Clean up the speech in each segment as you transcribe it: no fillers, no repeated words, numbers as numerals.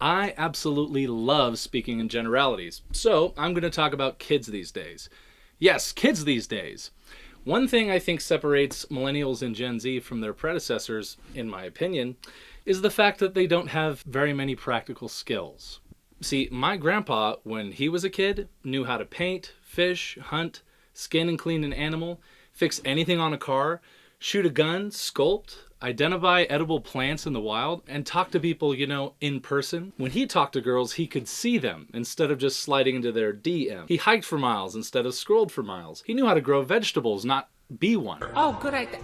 I absolutely love speaking in generalities, so I'm going to talk about kids these days. Yes, kids these days. One thing I think separates millennials and Gen Z from their predecessors, in my opinion, is the fact that they don't have very many practical skills. See, my grandpa, when he was a kid, knew how to paint, fish, hunt, skin and clean an animal, fix anything on a car, shoot a gun, sculpt, identify edible plants in the wild, and talk to people, in person. When he talked to girls, he could see them instead of just sliding into their DM. He hiked for miles instead of scrolled for miles. He knew how to grow vegetables, not be one. Oh, good idea.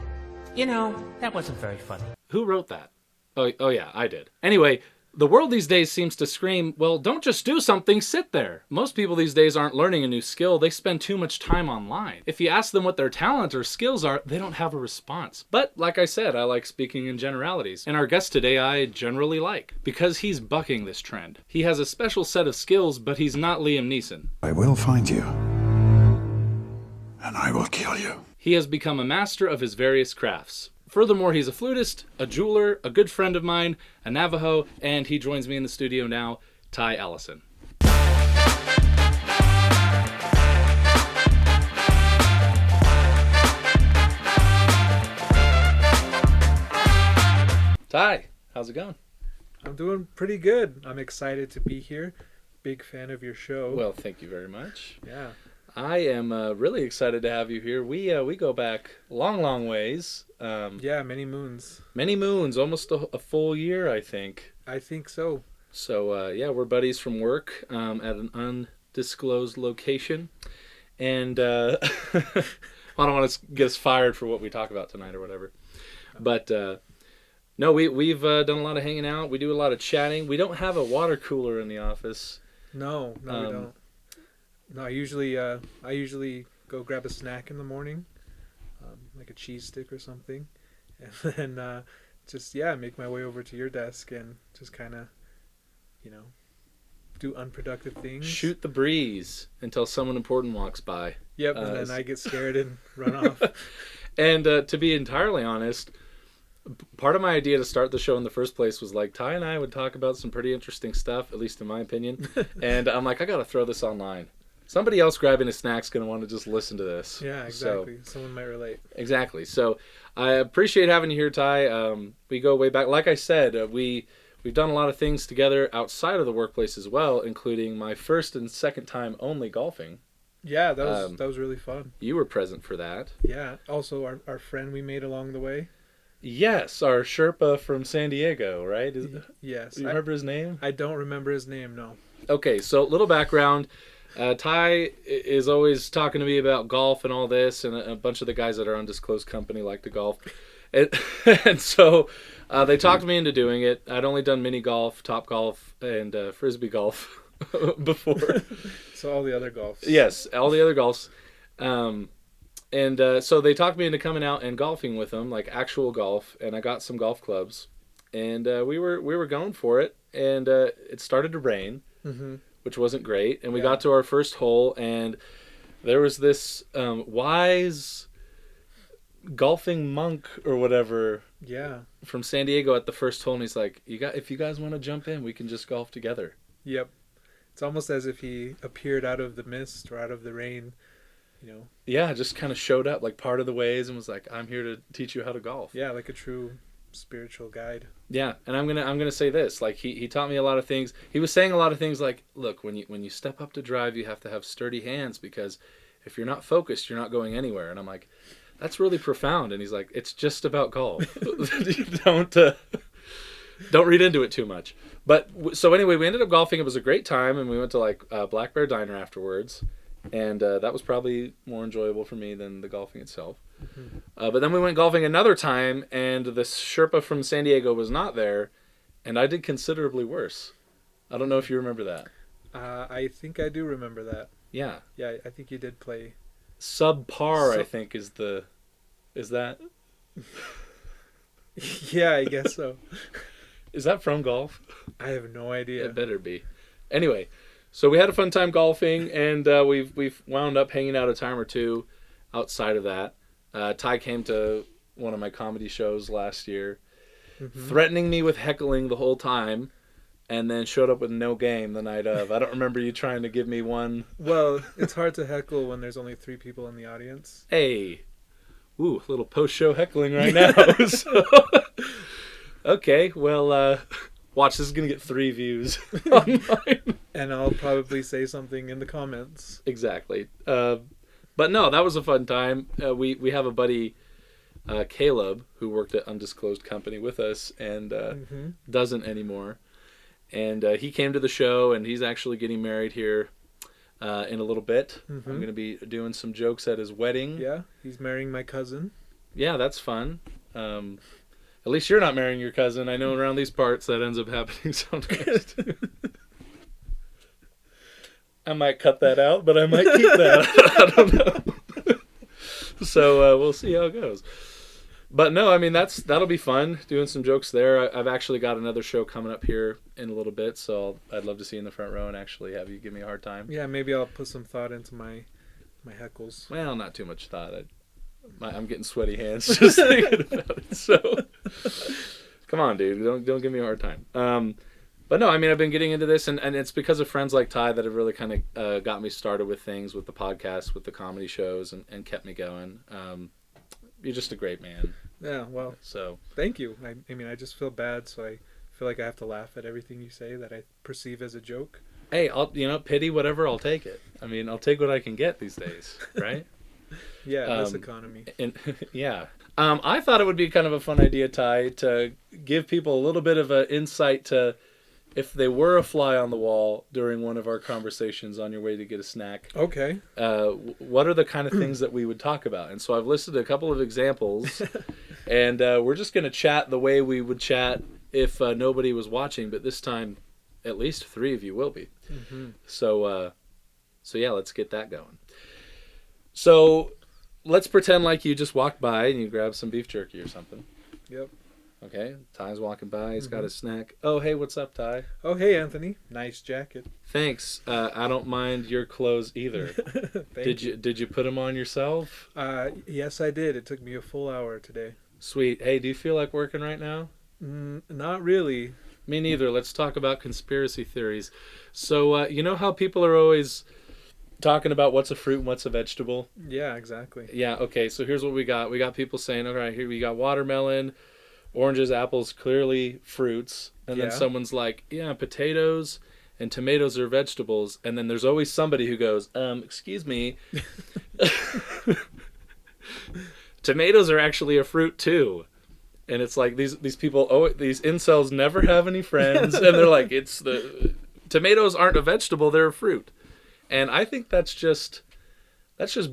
That wasn't very funny. Who wrote that? Oh yeah, I did. Anyway, the world these days seems to scream, well, don't just do something, sit there. Most people these days aren't learning a new skill, they spend too much time online. If you ask them what their talent or skills are, they don't have a response. But like I said, I like speaking in generalities. And our guest today I generally like, because he's bucking this trend. He has a special set of skills, but he's not Liam Neeson. I will find you, and I will kill you. He has become a master of his various crafts. Furthermore, he's a flutist, a jeweler, a good friend of mine, a Navajo, and he joins me in the studio now, Ty Allison. Ty, how's it going? I'm doing pretty good. I'm excited to be here. Big fan of your show. Well, thank you very much. Yeah. I am really excited to have you here. We go back long ways. Yeah, many moons. Many moons, almost a full year, I think. I think so. So, yeah, we're buddies from work at an undisclosed location. And I don't want to get us fired for what we talk about tonight or whatever. But, no, we've done a lot of hanging out. We do a lot of chatting. We don't have a water cooler in the office. No, we don't. No, I usually go grab a snack in the morning, like a cheese stick or something, and then just make my way over to your desk and just kind of, do unproductive things. Shoot the breeze until someone important walks by. Yep, and then I get scared and run off. And to be entirely honest, part of my idea to start the show in the first place was like Ty and I would talk about some pretty interesting stuff, at least in my opinion. And I'm like, I got to throw this online. Somebody else grabbing a snack's going to want to just listen to this. Yeah, exactly. So, someone might relate. Exactly. So I appreciate having you here, Ty. We go way back. Like I said, we've done a lot of things together outside of the workplace as well, including my first and second time only golfing. Yeah, that was really fun. You were present for that. Yeah. Also, our friend we made along the way. Yes, our Sherpa from San Diego, right? Yes. Do you remember his name? I don't remember his name, no. Okay, so little background. Ty is always talking to me about golf and all this, and a bunch of the guys that are undisclosed company like to golf. And so they talked me into doing it. I'd only done mini golf, top golf, and frisbee golf before. So all the other golfs. Yes, all the other golfs. And so they talked me into coming out and golfing with them, like actual golf, and I got some golf clubs. And we were going for it, and it started to rain. Mm-hmm. Which wasn't great. And we got to our first hole, and there was this wise golfing monk or whatever from San Diego at the first hole. And he's like, if you guys want to jump in, we can just golf together. Yep. It's almost as if he appeared out of the mist or out of the rain, Yeah, just kind of showed up like part of the ways and was like, I'm here to teach you how to golf. Yeah, like a true spiritual guide. Yeah, and I'm gonna say this, like he taught me a lot of things. He was saying a lot of things like, look, when you step up to drive, you have to have sturdy hands, because if you're not focused, you're not going anywhere. And I'm like, that's really profound. And he's like, it's just about golf. Don't read into it too much. But so anyway, we ended up golfing. It was a great time, and we went to like Black Bear Diner afterwards, and that was probably more enjoyable for me than the golfing itself. Mm-hmm. But then we went golfing another time, and the Sherpa from San Diego was not there, and I did considerably worse. I don't know if you remember that. I think I do remember that. Yeah. Yeah, I think you did play. Subpar, I think, is that? Yeah, I guess so. Is that from golf? I have no idea. It better be. Anyway, so we had a fun time golfing, and we've wound up hanging out a time or two outside of that. Ty came to one of my comedy shows last year, threatening me with heckling the whole time, and then showed up with no game the night of. I don't remember you trying to give me one. Well, it's hard to heckle when there's only 3 people in the audience. Hey. Ooh, a little post-show heckling right now. So, okay, well, watch, this is going to get 3 views online. And I'll probably say something in the comments. Exactly. But no, that was a fun time. We have a buddy, Caleb, who worked at Undisclosed Company with us and doesn't anymore. And he came to the show, and he's actually getting married here in a little bit. I'm going to be doing some jokes at his wedding. Yeah, he's marrying my cousin. Yeah, that's fun. At least you're not marrying your cousin. I know around these parts that ends up happening sometimes. I might cut that out, but I might keep that. I don't know. So we'll see how it goes. But no, I mean, that'll be fun, doing some jokes there. I've actually got another show coming up here in a little bit, so I'd love to see you in the front row and actually have you give me a hard time. Yeah, maybe I'll put some thought into my heckles. Well, not too much thought. I'm getting sweaty hands just thinking about it. So, come on, dude, don't give me a hard time. But no, I mean, I've been getting into this, and it's because of friends like Ty that have really kind of got me started with things, with the podcast, with the comedy shows, and kept me going. You're just a great man. Yeah, well, so thank you. I mean, I just feel bad, so I feel like I have to laugh at everything you say that I perceive as a joke. Hey, pity whatever, I'll take it. I mean, I'll take what I can get these days, right? Yeah, this economy. And yeah. I thought it would be kind of a fun idea, Ty, to give people a little bit of an insight to if they were a fly on the wall during one of our conversations on your way to get a snack. Okay. What are the kind of things that we would talk about? And so I've listed a couple of examples, and we're just going to chat the way we would chat if nobody was watching, but this time at least 3 of you will be. So yeah, let's get that going. So let's pretend like you just walked by and you grabbed some beef jerky or something. Yep. Okay, Ty's walking by. He's got his snack. Oh, hey, what's up, Ty? Oh, hey, Anthony. Nice jacket. Thanks. I don't mind your clothes either. Did you put them on yourself? Yes, I did. It took me a full hour today. Sweet. Hey, do you feel like working right now? Not really. Me neither. Let's talk about conspiracy theories. So, you know how people are always talking about what's a fruit and what's a vegetable? Yeah, exactly. Yeah, okay, so here's what we got. We got people saying, all right, here we got watermelon, oranges, apples, clearly fruits. And then someone's like, yeah, potatoes and tomatoes are vegetables. And then there's always somebody who goes, excuse me. Tomatoes are actually a fruit too. And it's like these people, these incels never have any friends. And they're like, tomatoes aren't a vegetable, they're a fruit. And I think that's just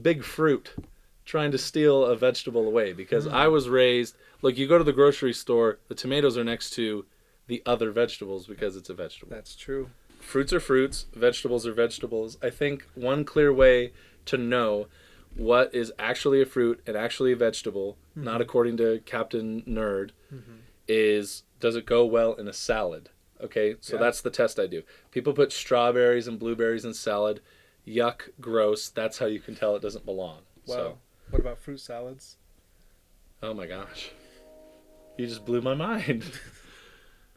big fruit trying to steal a vegetable away. Because I was raised, look, you go to the grocery store, the tomatoes are next to the other vegetables because it's a vegetable. That's true. Fruits are fruits, vegetables are vegetables. I think one clear way to know what is actually a fruit and actually a vegetable, not according to Captain Nerd, is does it go well in a salad? Okay, so that's the test I do. People put strawberries and blueberries in salad. Yuck, gross. That's how you can tell it doesn't belong. Wow. So, what about fruit salads? oh my gosh. You just blew my mind.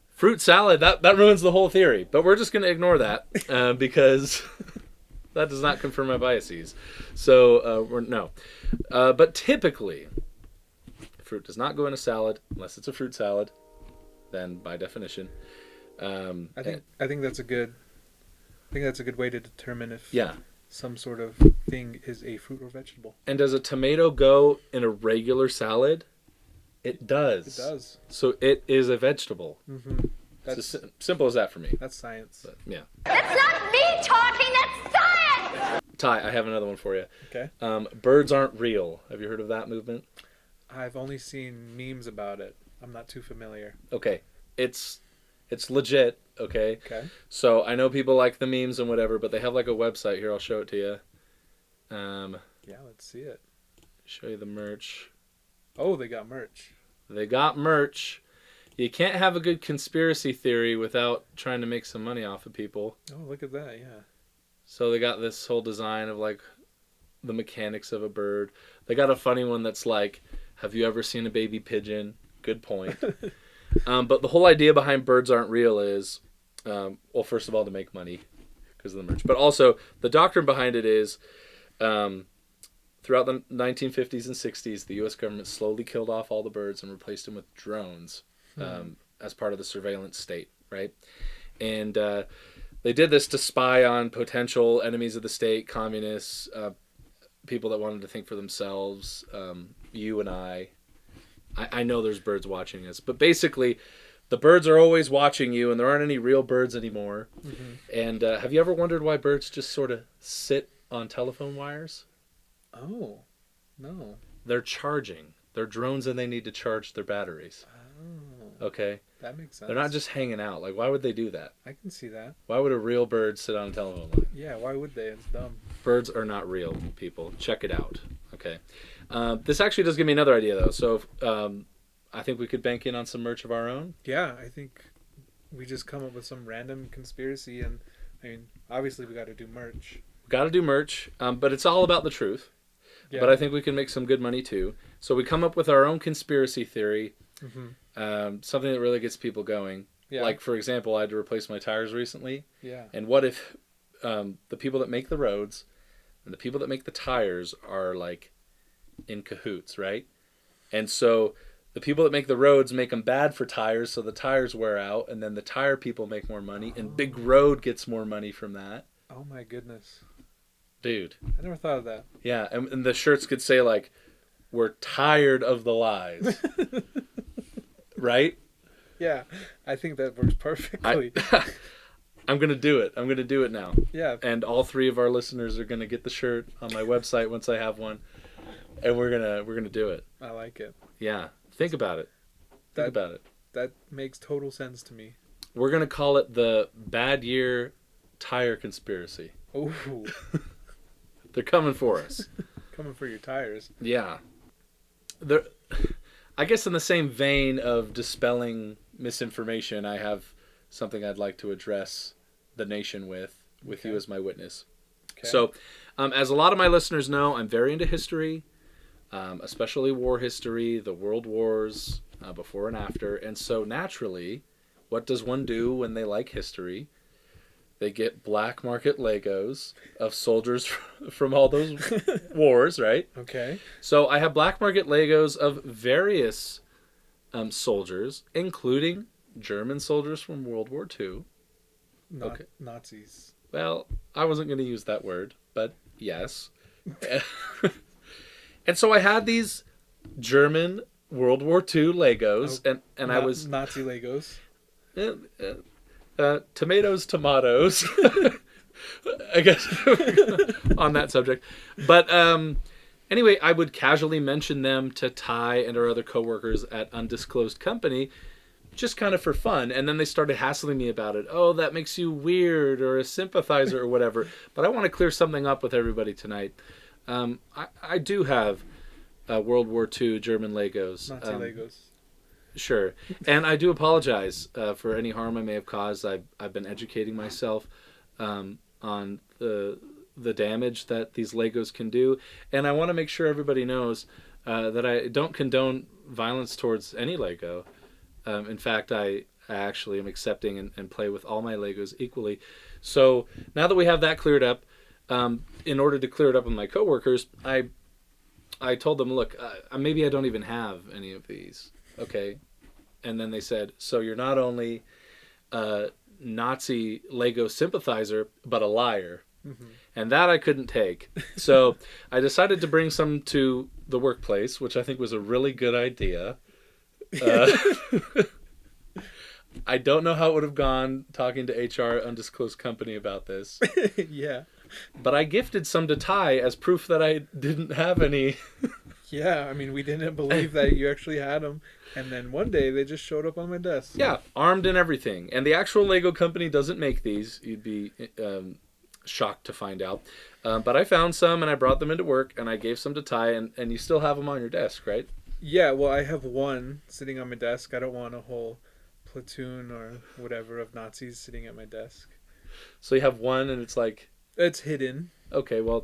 Fruit salad, that ruins the whole theory. But we're just going to ignore that because that does not confirm my biases. So, no. But typically, fruit does not go in a salad unless it's a fruit salad. Then, by definition. I think that's a good way to determine if some sort of thing is a fruit or vegetable. And does a tomato go in a regular salad? It does. It does. So it is a vegetable. That's it's as simple as that for me. That's science. But, yeah. That's not me talking, that's science! Ty, I have another one for you. Okay. Birds aren't real. Have you heard of that movement? I've only seen memes about it. I'm not too familiar. Okay. It's legit, okay? Okay. So I know people like the memes and whatever, but they have like a website here. I'll show it to you. Yeah, let's see it. Show you the merch. Oh, they got merch. They got merch. You can't have a good conspiracy theory without trying to make some money off of people. Oh, look at that, yeah. So they got this whole design of like the mechanics of a bird. They got a funny one that's like, have you ever seen a baby pigeon? Good point. But the whole idea behind birds aren't real is Well, first of all, to make money because of the merch. But also, the doctrine behind it is throughout the 1950s and 60s, the U.S. government slowly killed off all the birds and replaced them with drones as part of the surveillance state, right? And they did this to spy on potential enemies of the state, communists, people that wanted to think for themselves, you and I. I know there's birds watching us, but basically the birds are always watching you, and there aren't any real birds anymore. Mm-hmm. And have you ever wondered why birds just sort of sit on telephone wires? Oh, no. They're charging. They're drones, and they need to charge their batteries. Oh. Okay? That makes sense. They're not just hanging out. Like, why would they do that? I can see that. Why would a real bird sit on a telephone line? Yeah, why would they? It's dumb. Birds are not real, people. Check it out. Okay. This actually does give me another idea, though. So I think we could bank in on some merch of our own. Yeah, I think we just come up with some random conspiracy, and I mean, obviously we got to do merch. Got to do merch, but it's all about the truth. Yeah. But I think we can make some good money, too. So we come up with our own conspiracy theory, something that really gets people going. Yeah. Like, for example, I had to replace my tires recently. Yeah. And what if the people that make the roads and the people that make the tires are, like, in cahoots, right? And so the people that make the roads make them bad for tires, so the tires wear out, and then the tire people make more money, and Big Road gets more money from that. Oh, my goodness. Dude. I never thought of that. Yeah, and the shirts could say, like, we're tired of the lies. Right? Yeah, I think that works perfectly. I'm going to do it. I'm going to do it now. Yeah. And all 3 of our listeners are going to get the shirt on my website once I have one. And we're going to do it. I like it. Yeah. Think about it. Think about it. That makes total sense to me. We're going to call it the Bad Year Tire Conspiracy. Ooh. They're coming for us. Coming for your tires. Yeah. I guess in the same vein of dispelling misinformation, I have something I'd like to address the nation with you as my witness. Okay. So, as a lot of my listeners know, I'm very into history, especially war history, the world wars, before and after. And so naturally, what does one do when they like history? They get black market Legos of soldiers from all those wars, right? Okay. So I have black market Legos of various soldiers, including German soldiers from World War II. Okay. Nazis. Well, I wasn't going to use that word, but yes. And so I had these German World War II Legos, and I was... Nazi Legos. Tomatoes, I guess, on that subject. But anyway, I would casually mention them to Ty and our other coworkers at Undisclosed Company, just kind of for fun. And then they started hassling me about it. Oh, that makes you weird or a sympathizer or whatever. But I want to clear something up with everybody tonight. I do have World War II German Legos. Nazi Legos. Sure. And I do apologize for any harm I may have caused. I've been educating myself on the damage that these Legos can do. And I want to make sure everybody knows that I don't condone violence towards any Lego. In fact, I actually am accepting and play with all my Legos equally. So now that we have that cleared up, in order to clear it up with my coworkers, I told them, look, maybe I don't even have any of these. Okay. And then they said, so you're not only a Nazi Lego sympathizer, but a liar. Mm-hmm. And that I couldn't take. So I decided to bring some to the workplace, which I think was a really good idea. I don't know how it would have gone talking to HR Undisclosed Company about this. Yeah. But I gifted some to Ty as proof that I didn't have any. Yeah, I mean, we didn't believe that you actually had them. And then one day they just showed up on my desk. Yeah, armed and everything. And the actual Lego company doesn't make these. You'd be shocked to find out. But I found some and I brought them into work and I gave some to Ty. And you still have them on your desk, right? Yeah, well, I have one sitting on my desk. I don't want a whole platoon or whatever of Nazis sitting at my desk. So you have one and it's like... It's hidden. Okay, well,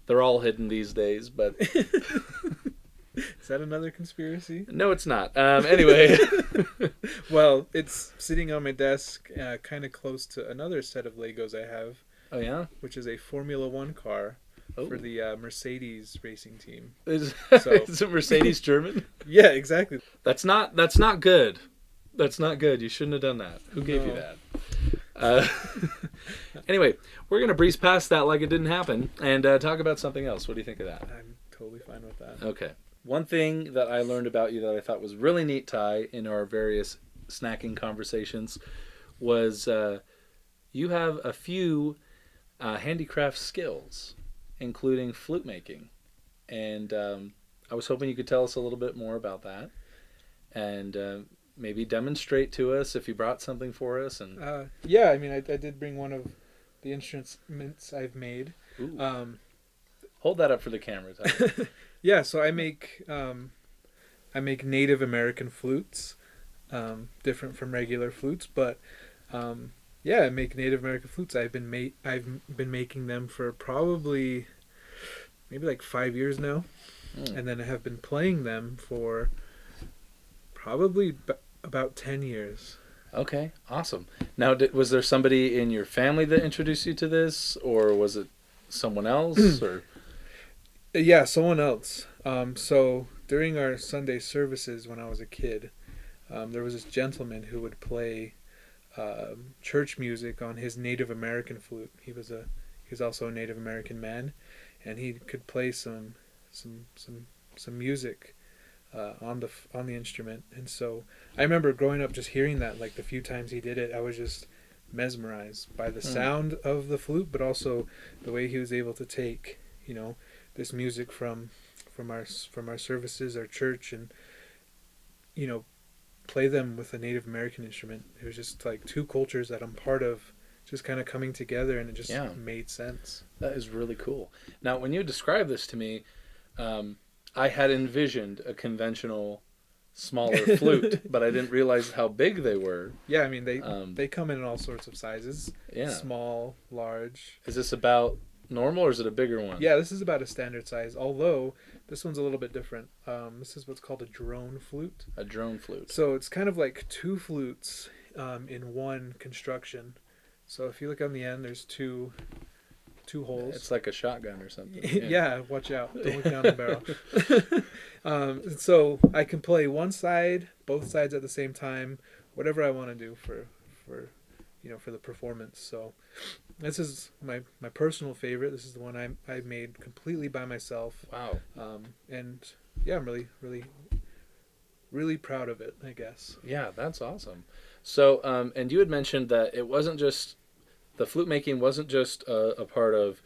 they're all hidden these days, but... Is that another conspiracy? No, it's not. Anyway. Well, it's sitting on my desk, kind of close to another set of Legos I have, Oh, yeah? which is a Formula One car Oh. for the Mercedes racing team. Is, So- is it Mercedes German? Yeah, exactly. That's not good. That's not good. You shouldn't have done that. Who gave you No. that? Anyway, we're going to breeze past that like it didn't happen and talk about something else. What do you think of that? I'm totally fine with that. Okay. One thing that I learned about you that I thought was really neat, Ty, in our various snacking conversations was you have a few handicraft skills, including flute making. And I was hoping you could tell us a little bit more about that and maybe demonstrate to us if you brought something for us. And Yeah, I mean, I did bring one of the instruments I've made. Ooh. Hold that up for the camera, Ty. Yeah, so I make Native American flutes, different from regular flutes, but yeah, I make Native American flutes. I've been making them for probably maybe like 5 years now, and then I have been playing them for probably about 10 years. Okay, awesome. Now, was there somebody in your family that introduced you to this, or was it someone else? Or Yeah, someone else. So during our Sunday services when I was a kid, there was this gentleman who would play church music on his Native American flute. He was also a Native American man, and he could play some music on the instrument. And so I remember growing up just hearing that, like the few times he did it, I was just mesmerized by the sound of the flute, but also the way he was able to take, this music from our services, our church, and play them with a Native American instrument. It was just like two cultures that I'm part of just kind of coming together, and it just made sense. that is really cool. Now, when you described this to me, I had envisioned a conventional smaller flute, but I didn't realize how big they were. Yeah, I mean they come in all sorts of sizes. Yeah. Small, large. Is this about normal, or is it a bigger one? Yeah, this is about a standard size, although this one's a little bit different. This is what's called a drone flute. A drone flute. So it's kind of like two flutes in one construction. So if you look on the end, there's two holes. It's like a shotgun or something. Yeah, watch out. Don't look down the barrel. So I can play one side, both sides at the same time, whatever I want to do for the performance. So this is my personal favorite. This is the one I made completely by myself. Wow. And yeah, I'm really, really, really proud of it, I guess. Yeah, that's awesome. So, and you had mentioned that it wasn't just, the flute making wasn't just a part of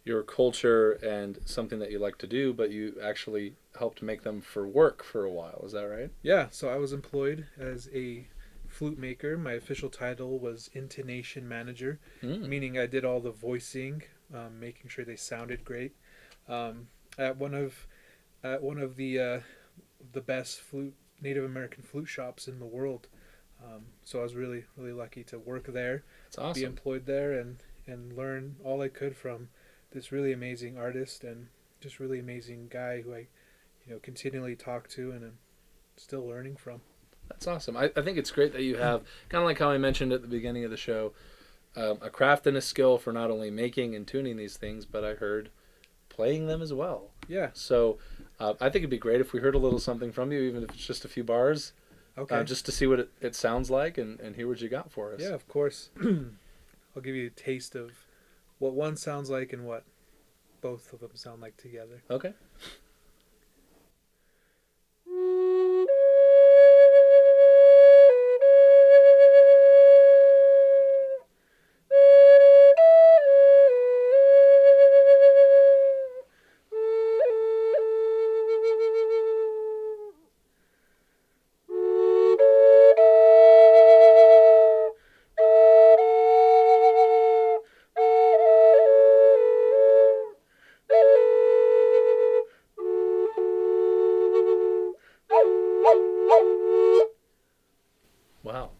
your culture and something that you like to do, but you actually helped make them for work for a while. Is that right? Yeah, so I was employed as a flute maker. My official title was intonation manager, meaning I did all the voicing, making sure they sounded great. At one of the best Native American flute shops in the world. So I was really, really lucky to work there. That's awesome. Be employed there and learn all I could from this really amazing artist and just really amazing guy who I continually talk to and I'm still learning from. That's awesome. I think it's great that you have, kind of like how I mentioned at the beginning of the show, a craft and a skill for not only making and tuning these things, but I heard playing them as well. Yeah. So I think it'd be great if we heard a little something from you, even if it's just a few bars. Okay. Just to see what it sounds like and hear what you got for us. Yeah, of course. I'll give you a taste of what one sounds like and what both of them sound like together. Okay. Wow.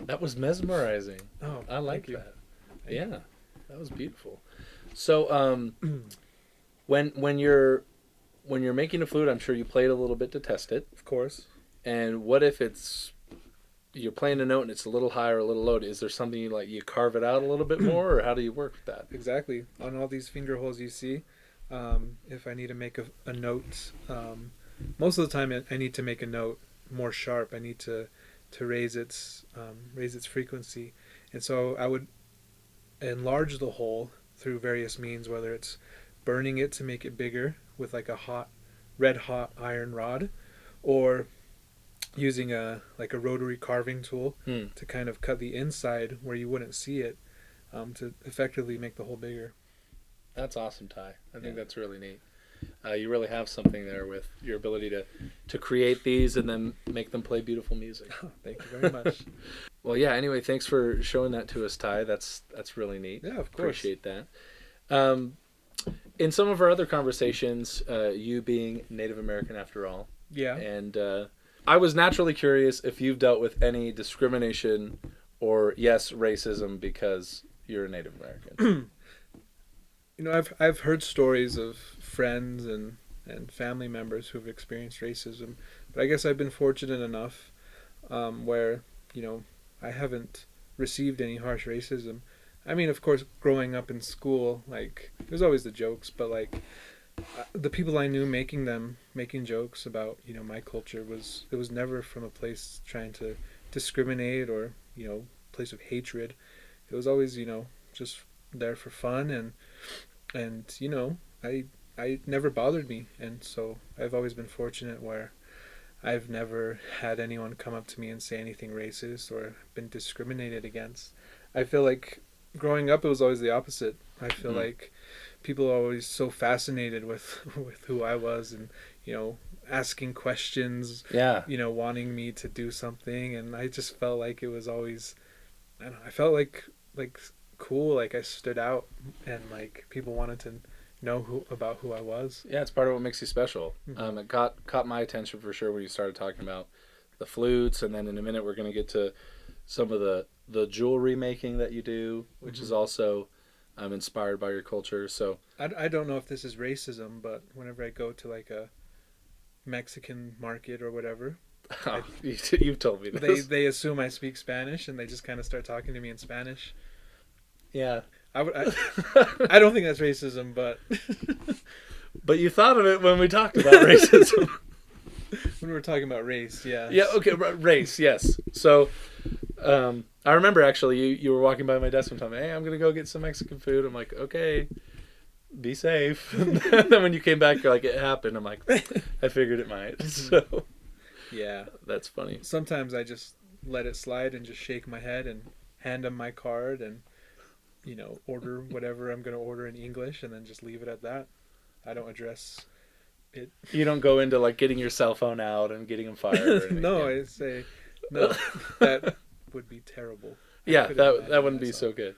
That was mesmerizing. Oh, I like thank you. that. Yeah, that was beautiful. So, when you're when you're making a flute, I'm sure you played a little bit to test it. Of course. And what if you're playing a note and it's a little high or a little low? Is there something you carve it out a little bit more, or how do you work with that? Exactly. On all these finger holes you see, if I need to make a note, most of the time I need to make a note more sharp. I need to raise its frequency, and so I would enlarge the hole through various means, whether it's burning it to make it bigger with like a red hot iron rod, or using a rotary carving tool to kind of cut the inside where you wouldn't see it, to effectively make the hole bigger. That's awesome, Ty. I think that's really neat. You really have something there with your ability to create these and then make them play beautiful music. Thank you very much. Well, yeah, anyway, thanks for showing that to us, Ty. That's really neat. Yeah, of course. Appreciate that. In some of our other conversations, you being Native American after all. Yeah. And I was naturally curious if you've dealt with any discrimination or, yes, racism because you're a Native American. I've heard stories of friends and family members who've experienced racism, but I guess I've been fortunate enough where, I haven't received any harsh racism. I mean, of course, growing up in school, there's always the jokes, but the people I knew making jokes about, my culture it was never from a place trying to discriminate or, place of hatred. It was always, just there for fun, and I never bothered me, and so I've always been fortunate where I've never had anyone come up to me and say anything racist or been discriminated against. I feel like growing up it was always the opposite. I feel like people are always so fascinated with who I was, and asking questions, wanting me to do something, and I just felt like it was always, I don't know, I felt like cool, I stood out, and people wanted to know about who I was. Yeah, it's part of what makes you special. Mm-hmm. It caught my attention for sure when you started talking about the flutes, and then in a minute we're going to get to some of the jewelry making that you do, which is also inspired by your culture. So I don't know if this is racism, but whenever I go to a Mexican market or whatever, you've told me this. They assume I speak Spanish, and they just kind of start talking to me in Spanish. Yeah. I don't think that's racism, but but you thought of it when we talked about racism. When we were talking about race, yeah. Yeah, okay, race, yes. So I remember actually you were walking by my desk one time. Hey, I'm going to go get some Mexican food. I'm like, okay, be safe. And then when you came back, you're like, it happened. I'm like, I figured it might. So yeah. That's funny. Sometimes I just let it slide and just shake my head and hand them my card and order whatever I'm going to order in English, and then just leave it at that. I don't address it. You don't go into getting your cell phone out and getting them fired or anything. No, I say no. That would be terrible. Yeah, that wouldn't be so good.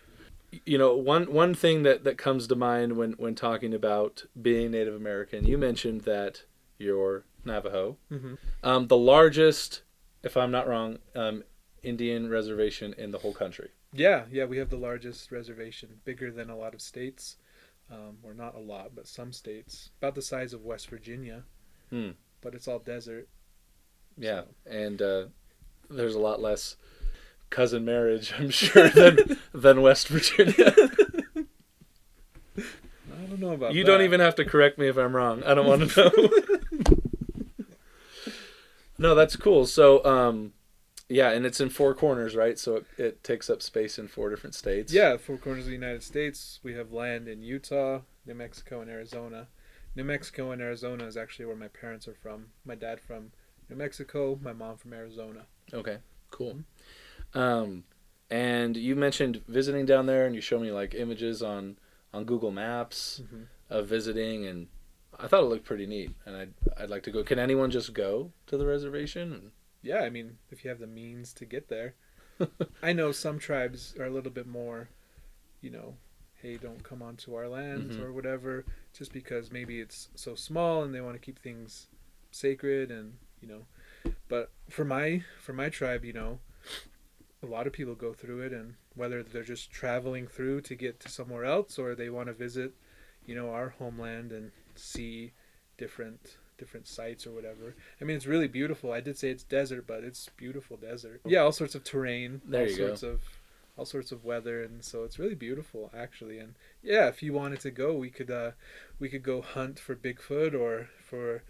One thing that comes to mind when talking about being Native American, you mentioned that you're Navajo. Mm-hmm. The largest, if I'm not wrong, Indian reservation in the whole country. Yeah, we have the largest reservation, bigger than a lot of states, or not a lot, but some states, about the size of West Virginia, but it's all desert. Yeah, so. And there's a lot less cousin marriage, I'm sure, than West Virginia. I don't know about that. You don't even have to correct me if I'm wrong. I don't want to know. No, that's cool. So, yeah, and it's in 4 corners, right? So it takes up space in 4 different states. Yeah, 4 corners of the United States. We have land in Utah, New Mexico, and Arizona. New Mexico and Arizona is actually where my parents are from. My dad from New Mexico, my mom from Arizona. Okay, cool. And you mentioned visiting down there, and you showed me images on Google Maps of visiting, and I thought it looked pretty neat, and I'd like to go. Can anyone just go to the reservation? Yeah, I mean, if you have the means to get there. I know some tribes are a little bit more, hey, don't come onto our land or whatever, just because maybe it's so small and they want to keep things sacred, and but for my tribe, a lot of people go through it, and whether they're just traveling through to get to somewhere else or they want to visit, our homeland and see, different sites or whatever. I mean, it's really beautiful. I did say it's desert, but it's beautiful desert. Yeah, all sorts of terrain, all sorts of weather, and so it's really beautiful actually. And yeah, if you wanted to go, we could go hunt for Bigfoot or for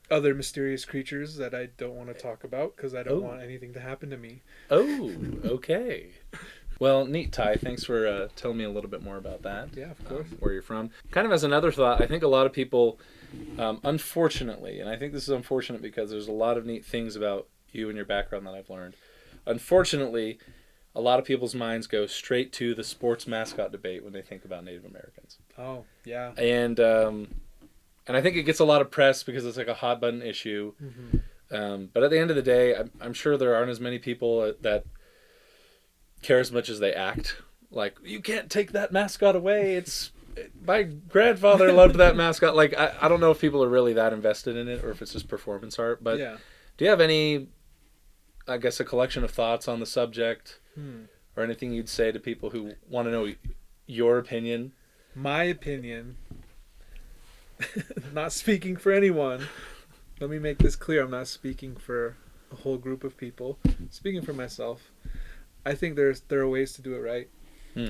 other mysterious creatures that I don't want to talk about because I don't want anything to happen to me. Oh, okay. Well, neat, Ty. Thanks for telling me a little bit more about that. Yeah, of course. Where you're from. Kind of as another thought, I think a lot of people, unfortunately, and I think this is unfortunate because there's a lot of neat things about you and your background that I've learned. Unfortunately, a lot of people's minds go straight to the sports mascot debate when they think about Native Americans. Oh, yeah. And I think it gets a lot of press because it's like a hot button issue. Mm-hmm. But at the end of the day, I'm sure there aren't as many people that care as much as they act. Like, you can't take that mascot away. My grandfather loved that mascot. Like, I don't know if people are really that invested in it or if it's just performance art. But do you have any, I guess, a collection of thoughts on the subject or anything you'd say to people who want to know your opinion? My opinion, not speaking for anyone. Let me make this clear. I'm not speaking for a whole group of people. Speaking for myself. I think there are ways to do it right.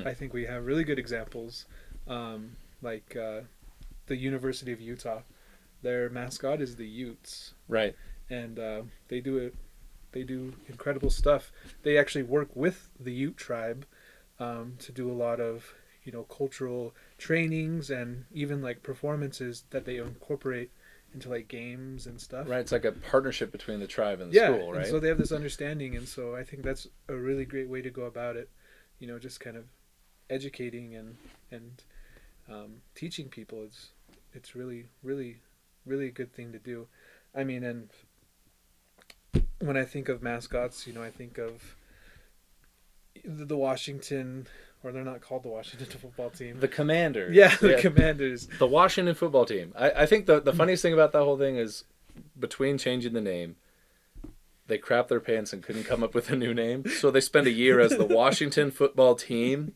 I think we have really good examples, like the University of Utah. Their mascot is the Utes, right? And they do incredible stuff. They actually work with the Ute tribe to do a lot of cultural trainings and even like performances that they incorporate into like games and stuff. Right, it's like a partnership between the tribe and the school, right? And so they have this understanding, and so I think that's a really great way to go about it. Just kind of educating and teaching people. It's really, really, really a good thing to do. I mean, and when I think of mascots, I think of the Washington. Or they're not called the Washington football team. The Commanders. Yeah, the Commanders. The Washington football team. I think the funniest thing about that whole thing is between changing the name, they crapped their pants and couldn't come up with a new name. So they spent a year as the Washington football team.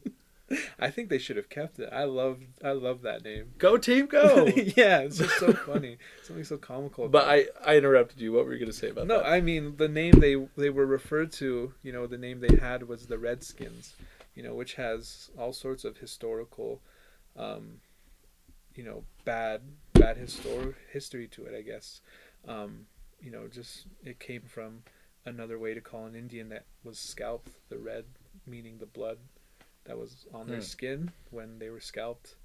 I think they should have kept it. I love that name. Go team, go! Yeah, it's just so funny. Something so comical. But I interrupted you. What were you going to say about that? No, I mean, the name they were referred to, the name they had was the Redskins. Which has all sorts of historical, bad history to it, I guess. Just it came from another way to call an Indian that was scalped, the red meaning the blood that was on their skin when they were scalped.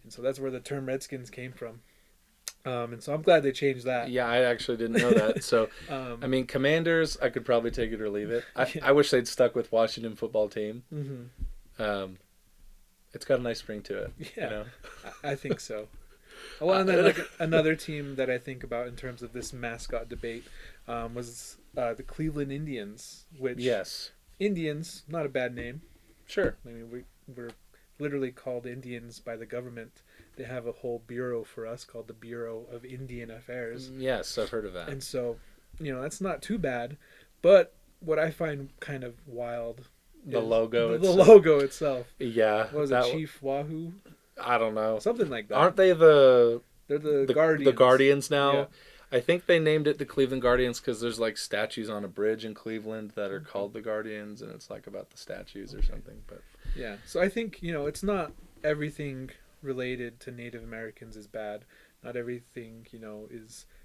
And so that's where the term Redskins came from. And so I'm glad they changed that. Yeah, I actually didn't know that. So, I mean, Commanders, I could probably take it or leave it. I wish they'd stuck with Washington football team. Mm-hmm. It's got a nice ring to it. Yeah, I think so. Well, and then another team that I think about in terms of this mascot debate was the Cleveland Indians. Which Indians, not a bad name. Sure. I mean, we're literally called Indians by the government. They have a whole bureau for us called the Bureau of Indian Affairs. Yes, I've heard of that. And so, that's not too bad. But what I find kind of wild the logo itself. Yeah. What was it, Chief Wahoo? I don't know. Something like that. Aren't they They're the Guardians. The Guardians now? Yeah. I think they named it the Cleveland Guardians because there's like statues on a bridge in Cleveland that are called the Guardians, and it's like about the statues or something. But yeah, so I think it's not everything related to Native Americans is bad. Not everything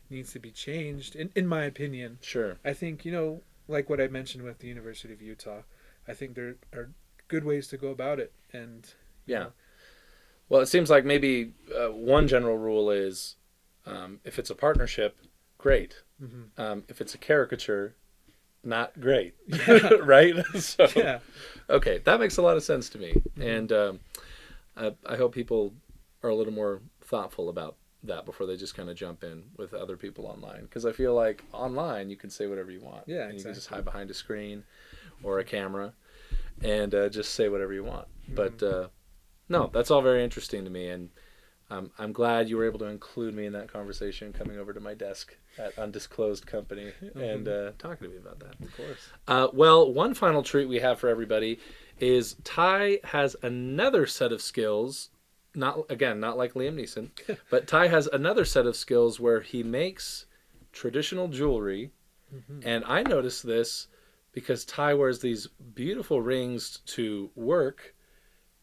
needs to be changed. In my opinion, sure. I think like what I mentioned with the University of Utah, I think there are good ways to go about it, and Well, it seems like maybe one general rule is. If it's a partnership, great. Mm-hmm. If it's a caricature, not great. Yeah. Right? So, okay, that makes a lot of sense to me. Mm-hmm. And I hope people are a little more thoughtful about that before they just kind of jump in with other people online. Because I feel like online you can say whatever you want. Yeah, and exactly. You can just hide behind a screen or a camera and just say whatever you want. Mm-hmm. But no, that's all very interesting to me. And I'm glad you were able to include me in that conversation, coming over to my desk at Undisclosed Company and talking to me about that. Of course. Well, one final treat we have for everybody is Ty has another set of skills not like Liam Neeson, but Ty has another set of skills where he makes traditional jewelry. And I noticed this because Ty wears these beautiful rings to work.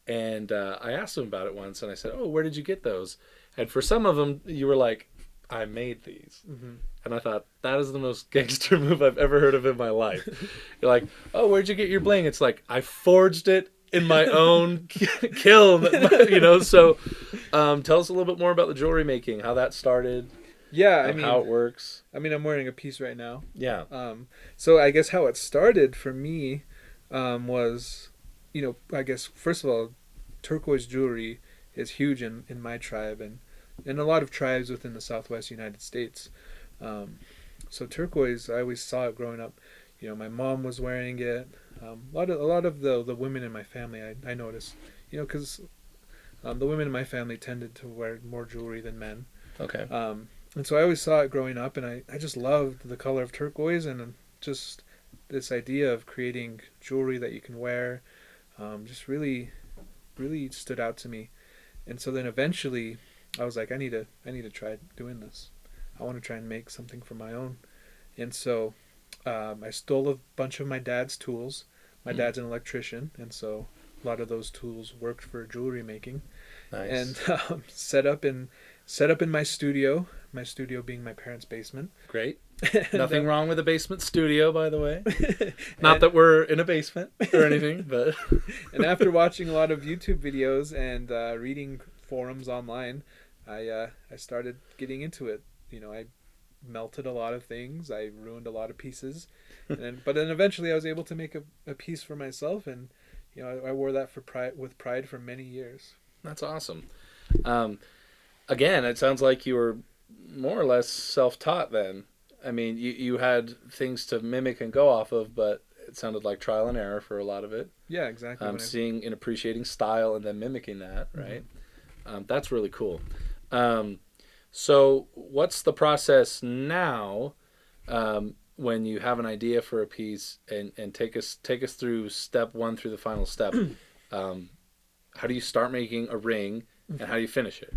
And I asked him about it once, and I said, "Oh, where did you get those?" And for some of them, you were like, "I made these." And I thought, that is the most gangster move I've ever heard of in my life. You're like, "Oh, where'd you get your bling?" It's like, I forged it in my own kiln, you know? So tell us a little bit more about the jewelry making, how that started. Yeah, I mean, how it works. I mean, I'm wearing a piece right now. Yeah. So I guess how it started for me was, you know, I guess first of all, turquoise jewelry is huge in my tribe and a lot of tribes within the Southwest United States. So turquoise, I always saw it growing up. You know, my mom was wearing it. A lot of the women in my family, I noticed. You know, because the women in my family tended to wear more jewelry than men. Okay. And so I always saw it growing up, and I just loved the color of turquoise and just this idea of creating jewelry that you can wear. Just really stood out to me. And so then eventually I was like, I need to try doing this. I want to try and make something for my own. And so I stole a bunch of my dad's tools. My dad's an electrician, and so a lot of those tools worked for jewelry making. Nice. And set up in my studio being my parents' basement. Great. Nothing wrong with a basement studio, by the way. Not that we're in a basement or anything, but... And after watching a lot of YouTube videos and reading forums online, I started getting into it. You know, I melted a lot of things. I ruined a lot of pieces. But then eventually I was able to make a piece for myself, and you know, I wore that with pride for many years. That's awesome. Again, it sounds like you were more or less self-taught then. I mean, you had things to mimic and go off of, but it sounded like trial and error for a lot of it. Yeah, exactly. Seeing and appreciating style and then mimicking that, right? That's really cool. So what's the process now when you have an idea for a piece and take us through step one through the final step? How do you start making a ring and how do you finish it?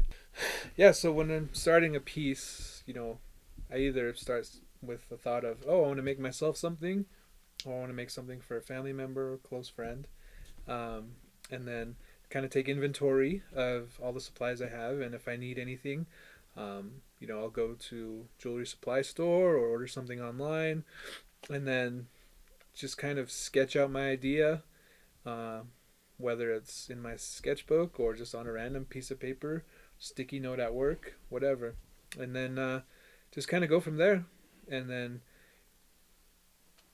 Yeah, so when I'm starting a piece, you know, I either start with the thought of, oh, I want to make myself something, or I want to make something for a family member or close friend, and then kind of take inventory of all the supplies I have, and if I need anything, you know, I'll go to jewelry supply store or order something online, and then just kind of sketch out my idea, whether it's in my sketchbook or just on a random piece of paper, sticky note at work, whatever, and then just kind of go from there, and then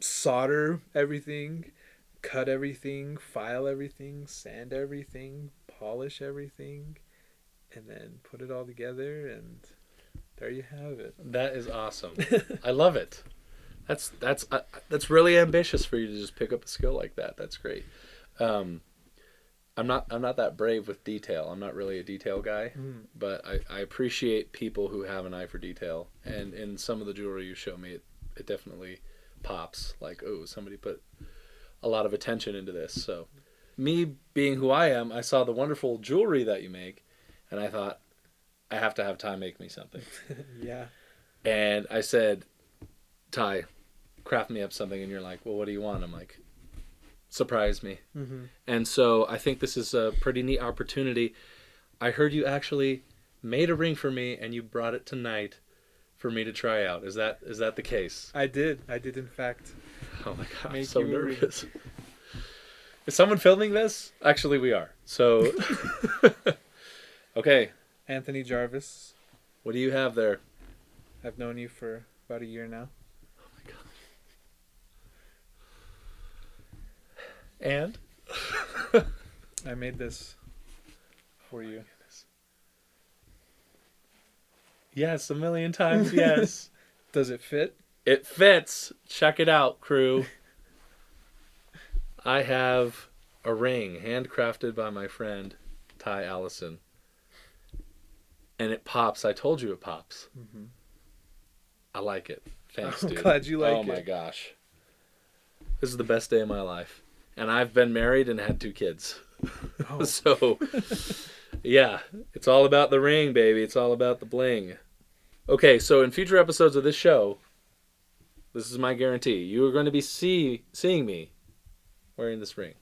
solder everything, cut everything, file everything, sand everything, polish everything, and then put it all together, and there you have it. That is awesome. I love it. That's really ambitious for you to just pick up a skill like that. That's great. I'm not that brave with detail. I'm not really a detail guy, but I appreciate people who have an eye for detail. And in some of the jewelry you show me, it definitely pops. Like, oh, somebody put a lot of attention into this. So me being who I am, I saw the wonderful jewelry that you make, and I thought, I have to have Ty make me something. Yeah. And I said, Ty, craft me up something. And you're like, well, what do you want? I'm like, surprise me. And so I think this is a pretty neat opportunity. I heard you actually made a ring for me and you brought it tonight for me to try out. Is that the case? I did in fact. Oh my god, I'm Make so you a ring. nervous. Is someone filming this? Actually, we are. So okay, Anthony Jarvis, what do you have there? I've known you for about a year now. Oh my god. And I made this for you. yes, 1,000,000 times yes. Does it fit? It fits. Check it out, crew. I have a ring handcrafted by my friend Ty Allison. And it pops. I told you it pops. I like it. Thanks, I'm dude. glad you like it. Oh my gosh. This is the best day of my life. And I've been married and had 2 kids. Oh. So, Yeah, it's all about the ring, baby. It's all about the bling. Okay, so in future episodes of this show, this is my guarantee. You are going to be seeing me wearing this ring.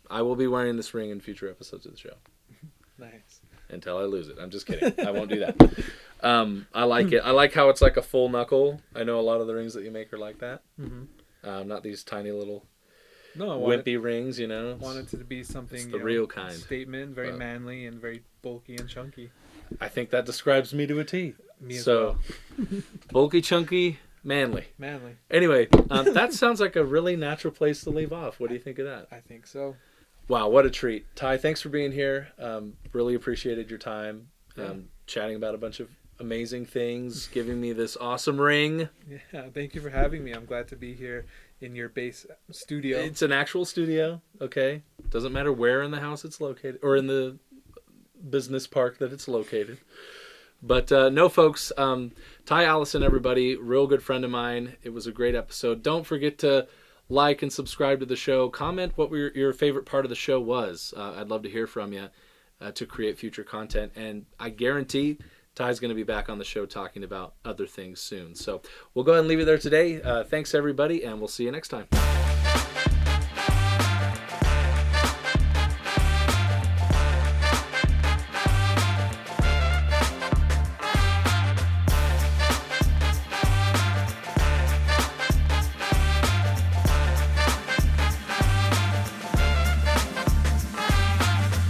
I will be wearing this ring in future episodes of the show. Nice. Until I lose it. I'm just kidding. I won't do that. I like it. I like how it's like a full knuckle. I know a lot of the rings that you make are like that. Mm-hmm. Not these tiny little No, wimpy rings, you know. Wanted it to be something. It's the real kind. Statement, very manly and very bulky and chunky. I think that describes me to a T. Me as so, well. Bulky, chunky, manly. Manly. Anyway, that sounds like a really natural place to leave off. What do you think of that? I think so. Wow, what a treat. Ty, thanks for being here. Really appreciated your time. Chatting about a bunch of amazing things, giving me this awesome ring. Yeah, thank you for having me. I'm glad to be here in your base studio. It's an actual studio, okay? Doesn't matter where in the house it's located, or in the business park that it's located. But no, folks, Ty Allison, everybody, real good friend of mine. It was a great episode. Don't forget to like and subscribe to the show. Comment what your favorite part of the show was. I'd love to hear from you to create future content. And I guarantee Ty's going to be back on the show talking about other things soon. So we'll go ahead and leave it there today. Thanks, everybody, and we'll see you next time.